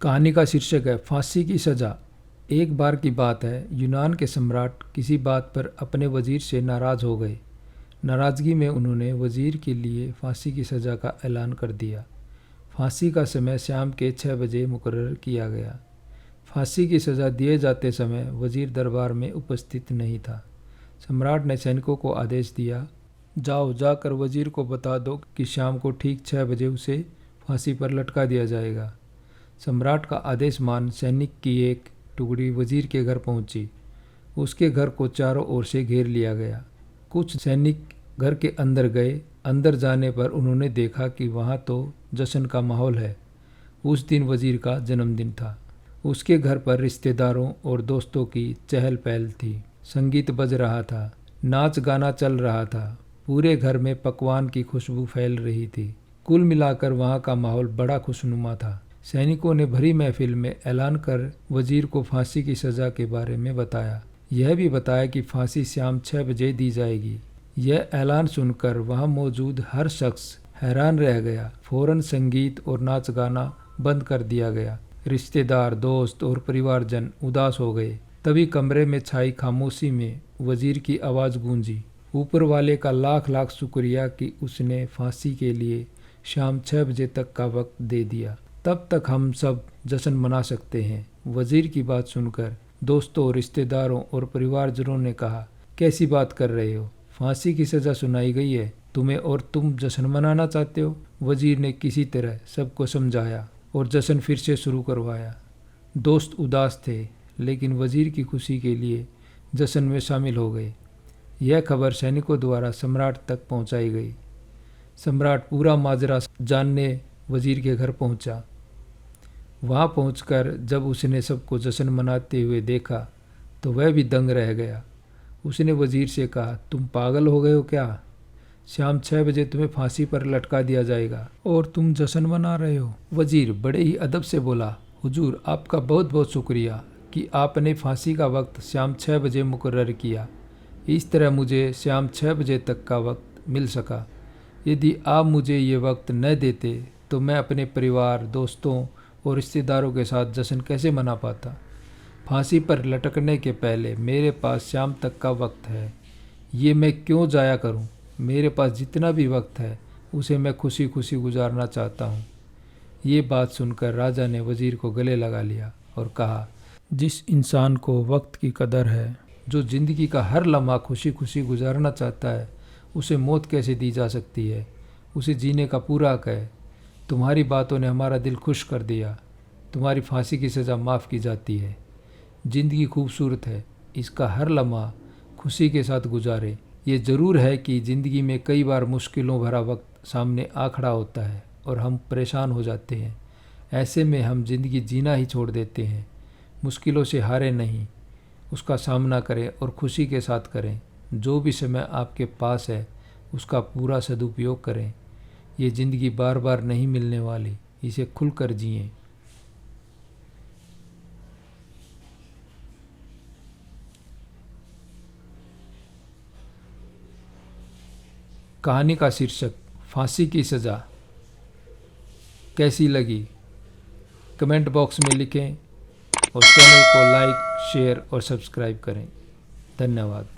कहानी का शीर्षक है फांसी की सज़ा। एक बार की बात है, यूनान के सम्राट किसी बात पर अपने वजीर से नाराज़ हो गए। नाराज़गी में उन्होंने वजीर के लिए फांसी की सज़ा का ऐलान कर दिया। फांसी का समय शाम के 6 बजे मुकर्रर किया गया। फांसी की सज़ा दिए जाते समय वजीर दरबार में उपस्थित नहीं था। सम्राट ने सैनिकों को आदेश दिया, जाओ जाकर वजीर को बता दो कि शाम को ठीक 6 बजे उसे फांसी पर लटका दिया जाएगा। सम्राट का आदेश मान सैनिक की एक टुकड़ी वजीर के घर पहुंची। उसके घर को चारों ओर से घेर लिया गया। कुछ सैनिक घर के अंदर गए। अंदर जाने पर उन्होंने देखा कि वहां तो जश्न का माहौल है। उस दिन वजीर का जन्मदिन था। उसके घर पर रिश्तेदारों और दोस्तों की चहल पहल थी। संगीत बज रहा था, नाच गाना चल रहा था। पूरे घर में पकवान की खुशबू फैल रही थी। कुल मिलाकर वहाँ का माहौल बड़ा खुशनुमा था। सैनिकों ने भरी महफिल में ऐलान कर वजीर को फांसी की सज़ा के बारे में बताया। यह भी बताया कि फांसी शाम 6 बजे दी जाएगी। यह ऐलान सुनकर वहाँ मौजूद हर शख्स हैरान रह गया। फौरन संगीत और नाच गाना बंद कर दिया गया। रिश्तेदार, दोस्त और परिवारजन उदास हो गए। तभी कमरे में छाई खामोशी में वजीर की आवाज़ गूंजी, ऊपर वाले का लाख लाख शुक्रिया कि उसने फांसी के लिए शाम 6 बजे तक का वक्त दे दिया। तब तक हम सब जश्न मना सकते हैं। वजीर की बात सुनकर दोस्तों, रिश्तेदारों और परिवारजनों ने कहा, कैसी बात कर रहे हो? फांसी की सज़ा सुनाई गई है तुम्हें और तुम जश्न मनाना चाहते हो? वजीर ने किसी तरह सबको समझाया और जश्न फिर से शुरू करवाया। दोस्त उदास थे, लेकिन वजीर की खुशी के लिए जश्न में शामिल हो गए। यह खबर सैनिकों द्वारा सम्राट तक पहुंचाई गई। सम्राट पूरा माजरा जानने वजीर के घर पहुंचा। वहां पहुंचकर जब उसने सबको जश्न मनाते हुए देखा तो वह भी दंग रह गया। उसने वजीर से कहा, तुम पागल हो गए हो क्या? शाम 6 बजे तुम्हें फांसी पर लटका दिया जाएगा और तुम जश्न मना रहे हो? वजीर बड़े ही अदब से बोला, हुजूर आपका बहुत बहुत शुक्रिया कि आपने फांसी का वक्त शाम 6 बजे मुकर्रर किया। इस तरह मुझे शाम 6 बजे तक का वक्त मिल सका। यदि आप मुझे ये वक्त न देते तो मैं अपने परिवार, दोस्तों और रिश्तेदारों के साथ जश्न कैसे मना पाता? फांसी पर लटकने के पहले मेरे पास शाम तक का वक्त है। ये मैं क्यों जाया करूं? मेरे पास जितना भी वक्त है उसे मैं खुशी खुशी गुजारना चाहता हूं। ये बात सुनकर राजा ने वजीर को गले लगा लिया और कहा, जिस इंसान को वक्त की कदर है, जो ज़िंदगी का हर लम्हा खुशी खुशी गुजारना चाहता है, उसे मौत कैसे दी जा सकती है? उसे जीने का पूरा हक है। तुम्हारी बातों ने हमारा दिल खुश कर दिया। तुम्हारी फांसी की सज़ा माफ़ की जाती है। ज़िंदगी खूबसूरत है, इसका हर लम्हा खुशी के साथ गुजारे। ये ज़रूर है कि ज़िंदगी में कई बार मुश्किलों भरा वक्त सामने आ खड़ा होता है और हम परेशान हो जाते हैं। ऐसे में हम ज़िंदगी जीना ही छोड़ देते हैं। मुश्किलों से हारे नहीं, उसका सामना करें और खुशी के साथ करें। जो भी समय आपके पास है उसका पूरा सदुपयोग करें। ये ज़िंदगी बार बार नहीं मिलने वाली, इसे खुलकर जिएं। कहानी का शीर्षक फांसी की सज़ा। कैसी लगी कमेंट बॉक्स में लिखें और चैनल को लाइक, शेयर और सब्सक्राइब करें। धन्यवाद।